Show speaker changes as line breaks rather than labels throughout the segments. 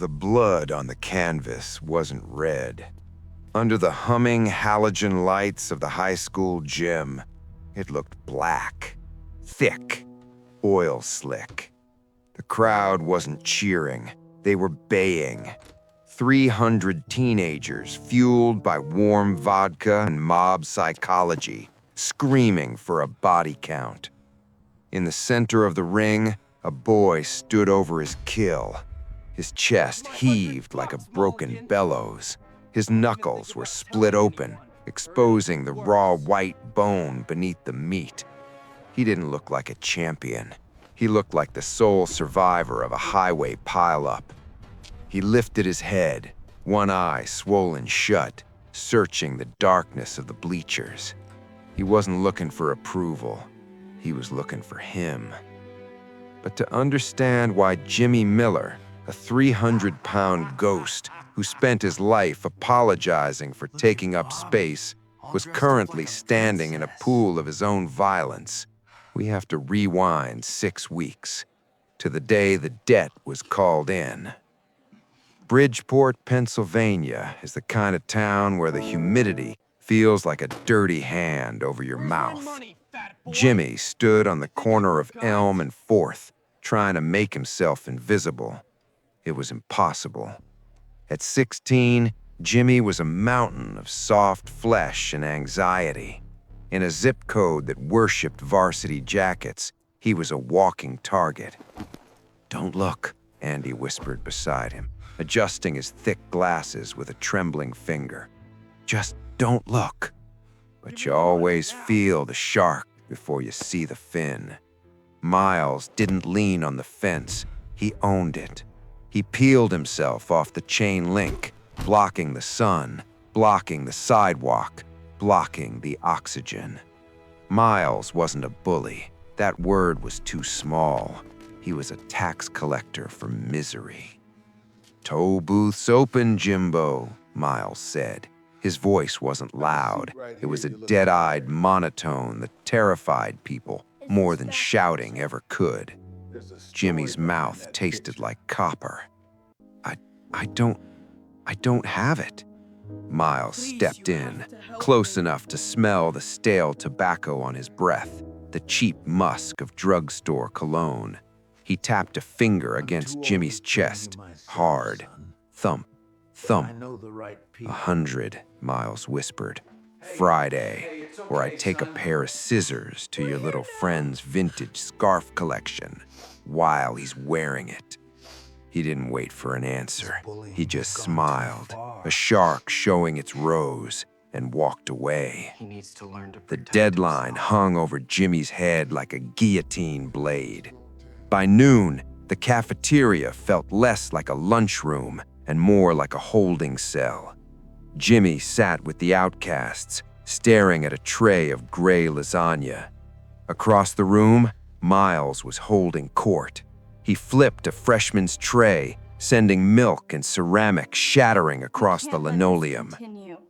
The blood on the canvas wasn't red. Under the humming halogen lights of the high school gym, it looked black, thick, oil slick. The crowd wasn't cheering, they were baying. 300 teenagers, fueled by warm vodka and mob psychology, screaming for a body count. In the center of the ring, a boy stood over his kill. His chest heaved like a broken bellows. His knuckles were split open, exposing the raw white bone beneath the meat. He didn't look like a champion. He looked like the sole survivor of a highway pileup. He lifted his head, one eye swollen shut, searching the darkness of the bleachers. He wasn't looking for approval. He was looking for him. But to understand why Jimmy Miller, a 300-pound ghost who spent his life apologizing for taking up space, was currently standing in a pool of his own violence, we have to rewind 6 weeks, to the day the debt was called in. Bridgeport, Pennsylvania is the kind of town where the humidity feels like a dirty hand over your mouth. Jimmy stood on the corner of Elm and 4th, trying to make himself invisible. It was impossible. At 16, Jimmy was a mountain of soft flesh and anxiety. In a zip code that worshipped varsity jackets, he was a walking target. "Don't look," Andy whispered beside him, adjusting his thick glasses with a trembling finger. "Just don't look." But you always feel the shark before you see the fin. Miles didn't lean on the fence. He owned it. He peeled himself off the chain link, blocking the sun, blocking the sidewalk, blocking the oxygen. Miles wasn't a bully. That word was too small. He was a tax collector for misery. "Toll booth's open, Jimbo," Miles said. His voice wasn't loud. It was a dead-eyed monotone that terrified people more than shouting ever could. Jimmy's mouth tasted like copper. I don't have it." Miles stepped in, close enough to smell the stale tobacco on his breath, the cheap musk of drugstore cologne. He tapped a finger against Jimmy's chest, hard. Thump, thump. 100, Miles whispered. "Friday, or I take a pair of scissors to your little friend's vintage scarf collection while he's wearing it." He didn't wait for an answer. He just smiled, a shark showing its roes, and walked away. The deadline hung over Jimmy's head like a guillotine blade. By noon, the cafeteria felt less like a lunchroom and more like a holding cell. Jimmy sat with the outcasts, staring at a tray of gray lasagna. Across the room, Miles was holding court. He flipped a freshman's tray, sending milk and ceramic shattering across the linoleum.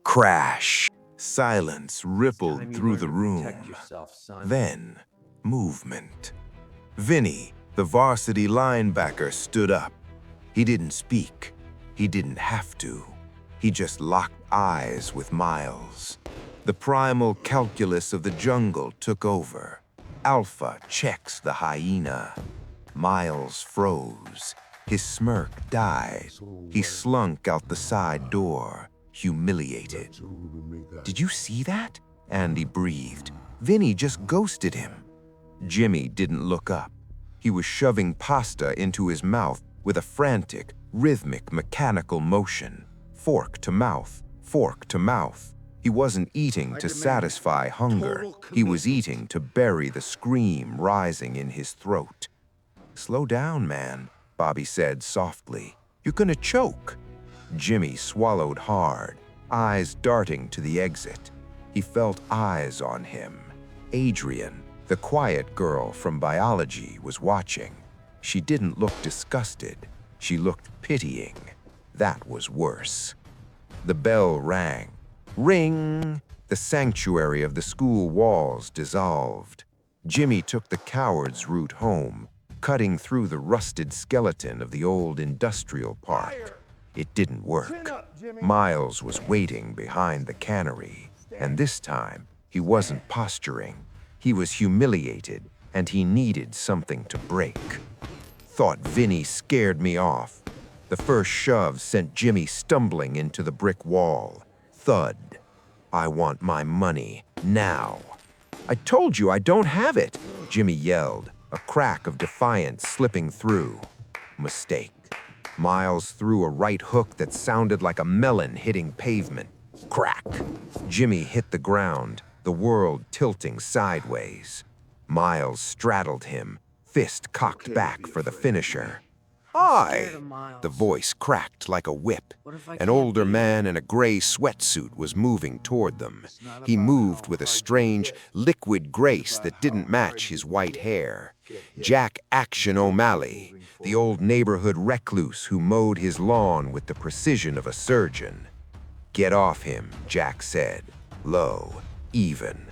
Crash!
Silence rippled through the room. Then, movement. Vinny, the varsity linebacker, stood up. He didn't speak. He didn't have to. He just locked eyes with Miles. The primal calculus of the jungle took over. Alpha checks the hyena. Miles froze. His smirk died. He slunk out the side door, humiliated. "Did you see that?" Andy breathed. "Vinny just ghosted him." Jimmy didn't look up. He was shoving pasta into his mouth with a frantic, rhythmic, mechanical motion. Fork to mouth, fork to mouth. He wasn't eating to satisfy hunger. He was eating to bury the scream rising in his throat. "Slow down, man," Bobby said softly. "You're gonna choke." Jimmy swallowed hard, eyes darting to the exit. He felt eyes on him. Adrian, the quiet girl from biology, was watching. She didn't look disgusted. She looked pitying. That was worse. The bell rang. Ring! The sanctuary of the school walls dissolved. Jimmy took the coward's route home.
cutting through the rusted skeleton of the old industrial park. It didn't work. Miles was waiting behind the cannery, and this time he wasn't posturing. He was humiliated, and he needed something to break. Thought Vinny scared me off. The first shove sent Jimmy stumbling into the brick wall. Thud. I want my money now. I told you I don't have it, Jimmy yelled, a crack of defiance slipping through. Mistake. Miles threw a right hook that sounded like a melon hitting pavement. Crack. Jimmy hit the ground, the world tilting sideways. Miles straddled him, fist cocked back for the finisher. Hi! The voice cracked like a whip. An older man in a gray sweatsuit was moving toward them. He moved with a strange, liquid grace that didn't match his white hair. Jack Action O'Malley, the old neighborhood recluse who mowed his lawn with the precision of a surgeon. Get off him, Jack said, low, even.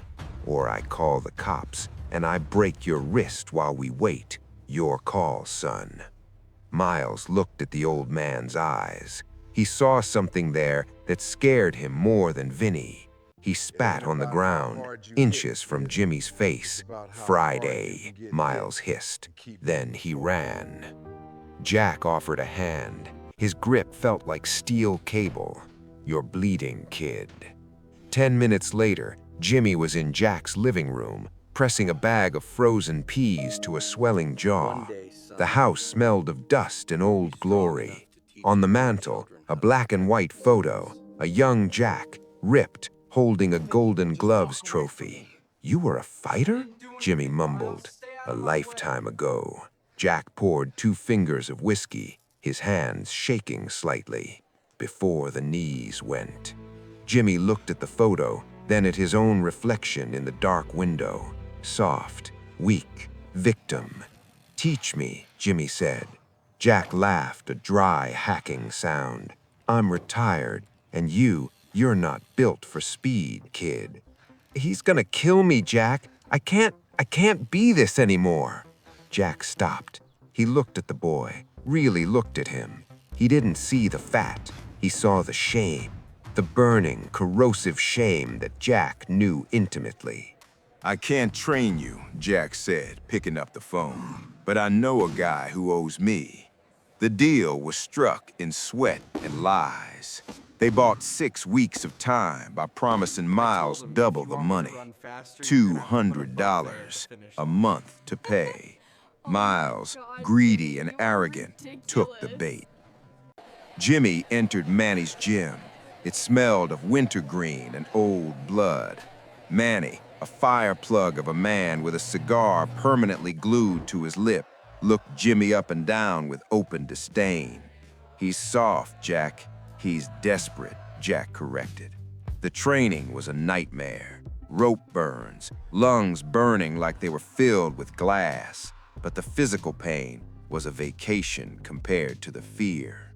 Or I call the cops, and I break your wrist while we wait. Your call, son. Miles looked at the old man's eyes. He saw something there that scared him more than Vinny. He spat on the ground, inches from Jimmy's face. Friday, Miles hissed. Then he ran. Jack offered a hand. His grip felt like steel cable. You're bleeding, kid. 10 minutes later, Jimmy was in Jack's living room, pressing a bag of frozen peas to a swelling jaw. The house smelled of dust and old glory. On the mantel, a black and white photo, a young Jack, ripped, holding a Golden Gloves trophy. You were a fighter? Jimmy mumbled. A lifetime ago. Jack poured 2 fingers of whiskey, his hands shaking slightly. Before the knees went. Jimmy looked at the photo, then at his own reflection in the dark window. Soft, weak, victim. Teach me, Jimmy said. Jack laughed, a dry, hacking sound. I'm retired, and you're not built for speed, kid. He's gonna kill me, Jack. I can't be this anymore. Jack stopped. He looked at the boy, really looked at him. He didn't see the fat. He saw the shame, the burning, corrosive shame that Jack knew intimately.
I can't train you, Jack said, picking up the phone. But I know a guy who owes me. The deal was struck in sweat and lies. They bought 6 weeks of time by promising Miles double the money. $200 a month to pay. Miles, greedy and arrogant, took the bait. Jimmy entered Manny's gym. It smelled of wintergreen and old blood. Manny, a fire plug of a man with a cigar permanently glued to his lip, looked Jimmy up and down with open disdain. He's soft, Jack. He's desperate, Jack corrected. The training was a nightmare. Rope burns, lungs burning like they were filled with glass. But the physical pain was a vacation compared to the fear.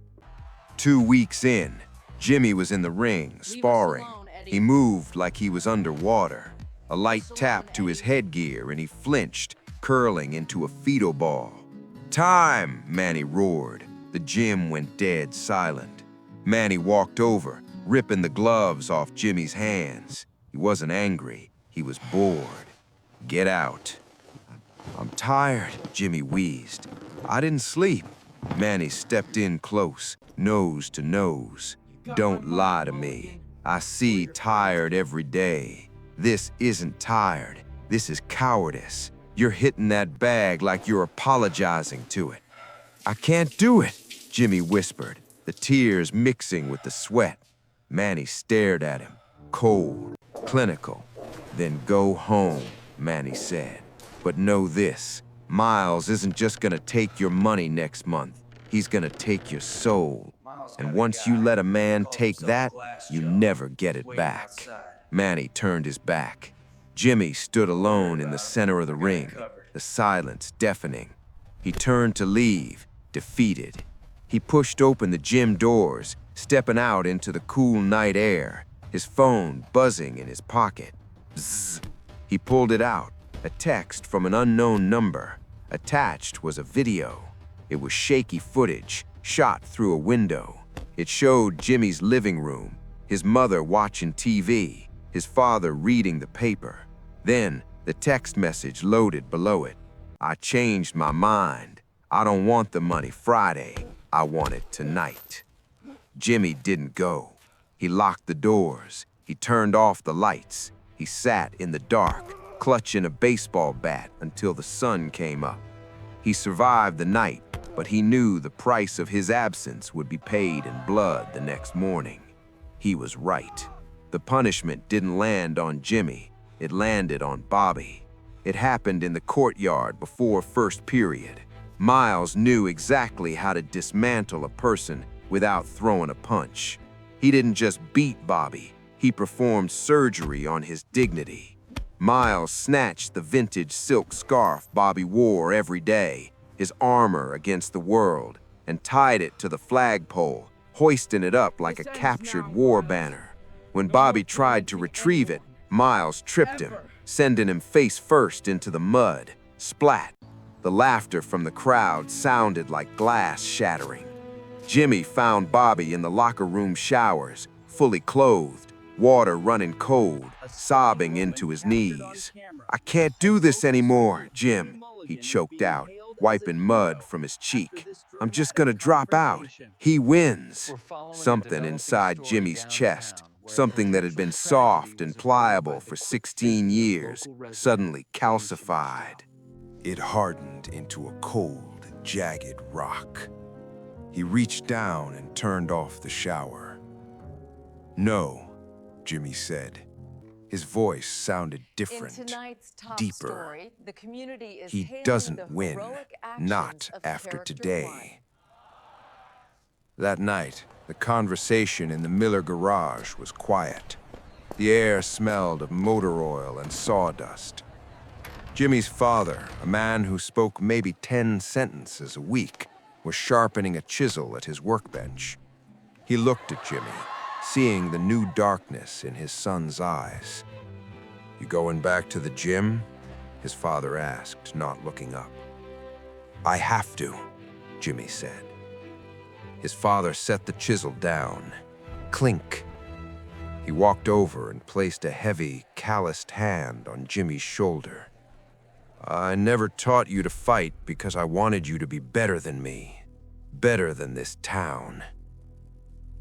2 weeks in, Jimmy was in the ring, sparring. He moved like he was underwater. A light tap to his headgear and he flinched, curling into a fetal ball. Time, Manny roared. The gym went dead silent. Manny walked over, ripping the gloves off Jimmy's hands. He wasn't angry, he was bored. Get out. I'm tired, Jimmy wheezed. I didn't sleep. Manny stepped in close, nose to nose. Don't lie to me. I see tired every day. This isn't tired. This is cowardice. You're hitting that bag like you're apologizing to it. I can't do it, Jimmy whispered, the tears mixing with the sweat. Manny stared at him, cold, clinical. Then go home, Manny said. But know this, Miles isn't just gonna take your money next month. He's gonna take your soul. And once you let a man take that, you never get it back. Manny turned his back. Jimmy stood alone in the center of the ring, the silence deafening. He turned to leave, defeated. He pushed open the gym doors, stepping out into the cool night air, his phone buzzing in his pocket. Bzzz. He pulled it out, a text from an unknown number,
Attached was a video. It was shaky footage, shot through a window. It showed Jimmy's living room, his mother watching TV, his father reading the paper. Then, the text message loaded below it. "I changed my mind. I don't want the money Friday. I want it tonight." Jimmy didn't go. He locked the doors. He turned off the lights. He sat in the dark, clutching a baseball bat until the sun came up. He survived the night, but he knew the price of his absence would be paid in blood the next morning. He was right. The punishment didn't land on Jimmy. It landed on Bobby. It happened in the courtyard before first period. Miles knew exactly how to dismantle a person without throwing a punch. He didn't just beat Bobby. He performed surgery on his dignity. Miles snatched the vintage silk scarf Bobby wore every day, his armor against the world, and tied it to the flagpole, hoisting it up like a captured war banner. When Bobby tried to retrieve it, Miles tripped him, sending him face first into the mud. Splat! The laughter from the crowd sounded like glass shattering. Jimmy found Bobby in the locker room showers, fully clothed, water running cold, sobbing into his knees. "I can't do this anymore, Jim," he choked out, wiping mud from his cheek. "I'm just gonna drop out. He wins." Something inside Jimmy's chest, something that had been soft and pliable for 16 years, suddenly calcified.
It hardened into a cold, jagged rock. He reached down and turned off the shower. "No," Jimmy said. His voice sounded different, deeper. "He doesn't win, not after today." That night, the conversation in the Miller garage was quiet. The air smelled of motor oil and sawdust. Jimmy's father, a man who spoke maybe 10 sentences a week, was sharpening a chisel at his workbench. He looked at Jimmy, seeing the new darkness in his son's eyes. "You going back to the gym?" his father asked, not looking up. "I have to," Jimmy said. His father set the chisel down. Clink. He walked over and placed a heavy, calloused hand on Jimmy's shoulder. "I never taught you to fight because I wanted you to be better than me, better than this town."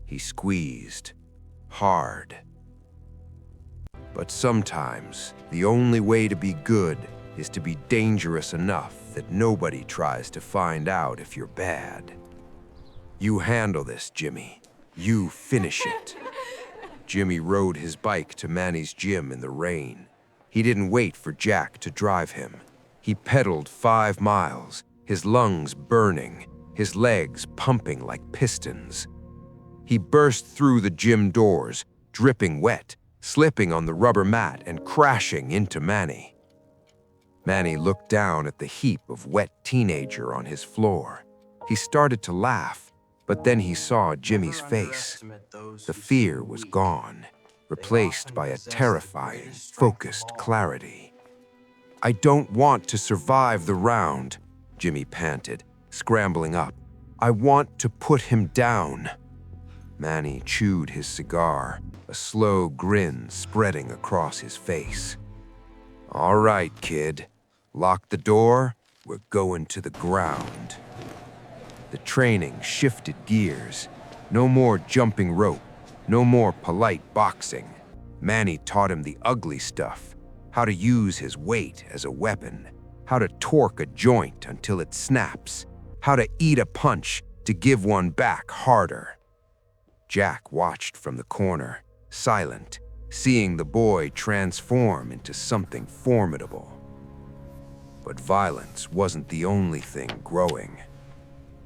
He squeezed, hard. "But sometimes, the only way to be good is to be dangerous enough that nobody tries to find out if you're bad. You handle this, Jimmy. You finish it." Jimmy rode his bike to Manny's gym in the rain. He didn't wait for Jack to drive him. He pedaled 5 miles, his lungs burning, his legs pumping like pistons. He burst through the gym doors, dripping wet, slipping on the rubber mat and crashing into Manny. Manny looked down at the heap of wet teenager on his floor. He started to laugh, but then he saw Jimmy's face. The fear was gone, replaced by a terrifying, focused clarity. "I don't want to survive the round," Jimmy panted, scrambling up. "I want to put him down." Manny chewed his cigar, a slow grin spreading across his face. "All right, kid. Lock the door. We're going to the ground." The training shifted gears. No more jumping rope, no more polite boxing. Manny taught him the ugly stuff, how to use his weight as a weapon, how to torque a joint until it snaps, how to eat a punch to give one back harder. Jack watched from the corner, silent, seeing the boy transform into something formidable. But violence wasn't the only thing growing.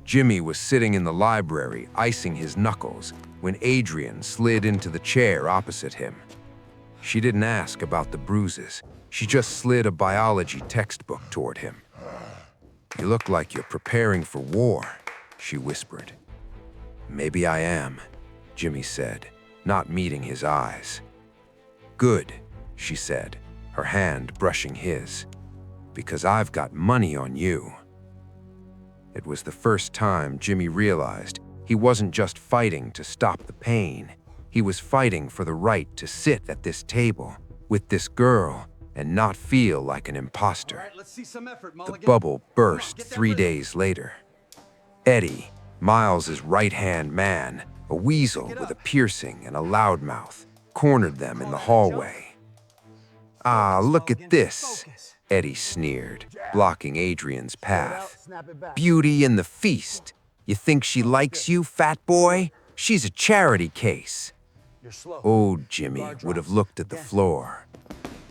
Jimmy was sitting in the library, icing his knuckles, when Adrian slid into the chair opposite him. She didn't ask about the bruises. She just slid a biology textbook toward him. "You look like you're preparing for war," she whispered. "Maybe I am," Jimmy said, not meeting his eyes. "Good," she said, her hand brushing his.
because I've got money on you." It was the first time Jimmy realized he wasn't just fighting to stop the pain. He was fighting for the right to sit at this table with this girl and not feel like an imposter. The bubble burst 3 days later. Eddie, Miles's right-hand man, a weasel with a piercing and a loud mouth, cornered them in the hallway. "Ah, look at this," Eddie sneered, blocking Adrian's path. "Beauty in the feast. You think she likes you, fat boy? She's a charity case." Old Jimmy would have looked at the floor.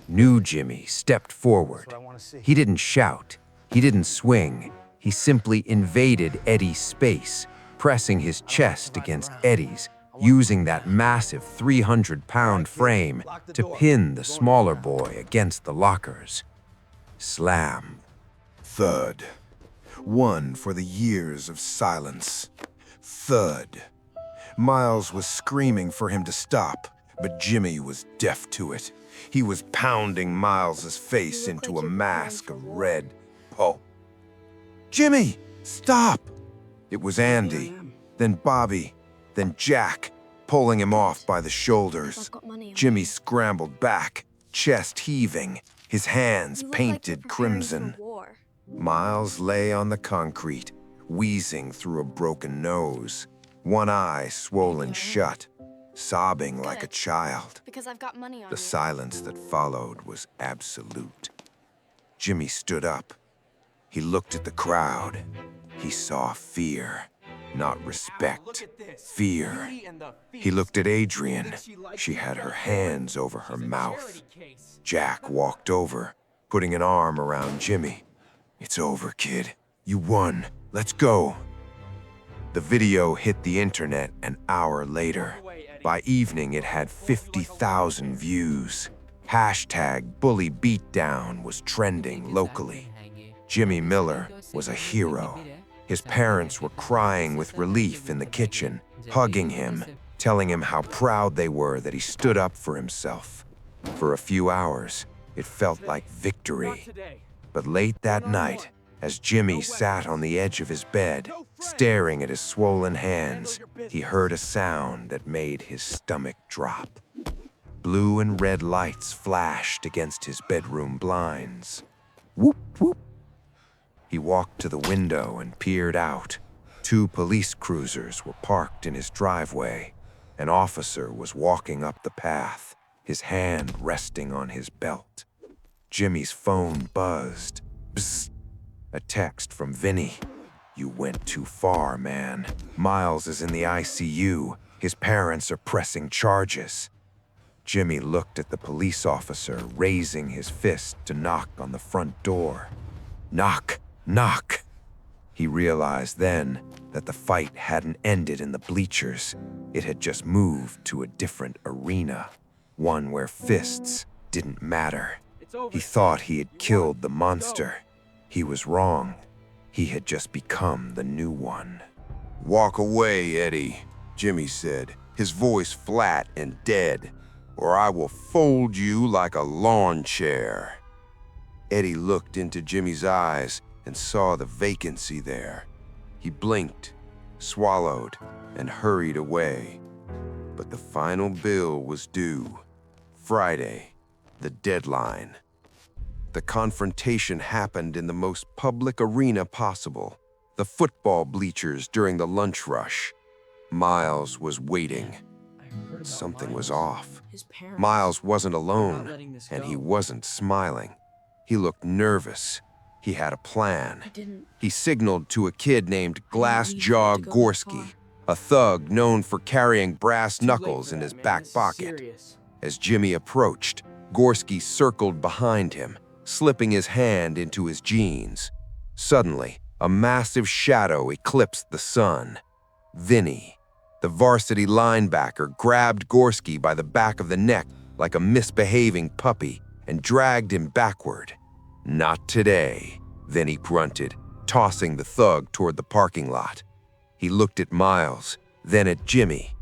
New Jimmy stepped forward. He didn't shout. He didn't swing. He simply invaded Eddie's space, pressing his chest against Eddie's, using that massive 300-pound frame to pin the smaller boy against the lockers. Slam.
Thud. One for the years of silence. Thud. Miles was screaming for him to stop, but Jimmy was deaf to it. He was pounding Miles's face into a mask of red pulp. "Jimmy, stop!" It was Andy, then Bobby, then Jack, pulling him off by the shoulders. Jimmy scrambled back, chest heaving, his hands painted crimson. Miles lay on the concrete, wheezing through a broken nose, one eye swollen shut, sobbing like a child. The silence that followed was absolute. Jimmy stood up. He looked at the crowd. He saw fear, not respect. Fear. He looked at Adrian. She had her hands over her mouth. Jack walked over, putting an arm around Jimmy. "It's over, kid. You won. Let's go." The video hit the internet an hour later. By evening, it had 50,000 views. Hashtag bully beatdown was trending locally. Jimmy Miller was a hero. His parents were crying with relief in the kitchen, hugging him, telling him how proud they were that he stood up for himself. For a few hours, it felt like victory. But late that night, as Jimmy sat on the edge of his bed, staring at his swollen hands, he heard a sound that made his stomach drop. Blue and red lights flashed against his bedroom blinds. Whoop, whoop. He walked to the window and peered out. 2 police cruisers were parked in his driveway. An officer was walking up the path, his hand resting on his belt. Jimmy's phone buzzed. Bzzz. A text from Vinny. "You went too far, man. Miles is in the ICU. His parents are pressing charges." Jimmy looked at the police officer, raising his fist to knock on the front door. Knock, knock. He realized then that the fight hadn't ended in the bleachers. It had just moved to a different arena, one where fists didn't matter. He thought he had killed the monster. He was wrong. He had just become the new one.
"Walk away, Eddie," Jimmy said, his voice flat and dead, "or I will fold you like a lawn chair." Eddie looked into Jimmy's eyes and saw the vacancy there. He blinked, swallowed, and hurried away. But the final bill was due. Friday, the deadline. The confrontation happened in the most public arena possible, the football bleachers during the lunch rush. Miles was waiting. Something was off. Miles wasn't alone, and he wasn't smiling. He looked nervous. He had a plan. He signaled to a kid named Glassjaw Gorski, a thug known for carrying brass knuckles in his back pocket. As Jimmy approached, Gorski circled behind him, slipping his hand into his jeans. Suddenly, a massive shadow eclipsed the sun. Vinny, the varsity linebacker, grabbed Gorski by the back of the neck like a misbehaving puppy and dragged him backward. "Not today," Vinny grunted, tossing the thug toward the parking lot. He looked at Miles, then at Jimmy.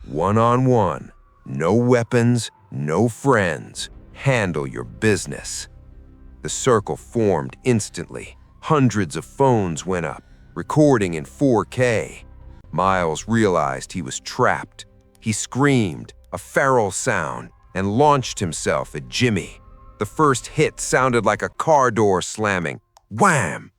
"One-on-one, no weapons, no friends. Handle your business." The circle formed instantly. Hundreds of phones went up, recording in 4K. Miles realized he was trapped. He screamed, a feral sound, and launched himself at Jimmy. The first hit sounded like a car door slamming. Wham!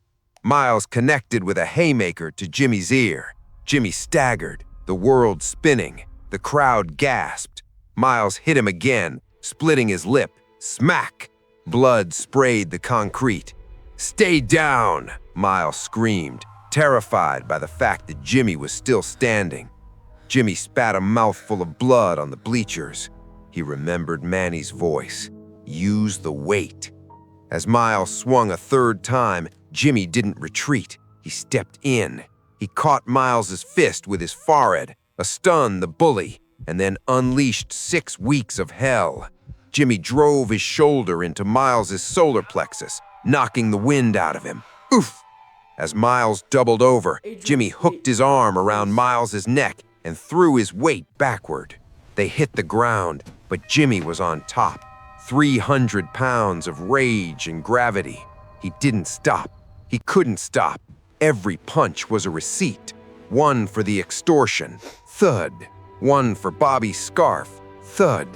Miles connected with a haymaker to Jimmy's ear. Jimmy staggered, the world spinning. The crowd gasped. Miles hit him again, splitting his lip. Smack! Blood sprayed the concrete. "Stay down!" Miles screamed, terrified by the fact that Jimmy was still standing. Jimmy spat a mouthful of blood on the bleachers. He remembered Manny's voice. Use the weight. As Miles swung a third time, Jimmy didn't retreat. He stepped in. He caught Miles's fist with his forehead, stunned the bully, and then unleashed 6 weeks of hell. Jimmy drove his shoulder into Miles's solar plexus, knocking the wind out of him. Oof! As Miles doubled over, Jimmy hooked his arm around Miles's neck and threw his weight backward. They hit the ground, but Jimmy was on top. 300 pounds of rage and gravity. He didn't stop. He couldn't stop. Every punch was a receipt. One for the extortion. Thud. One for Bobby's scarf. Thud.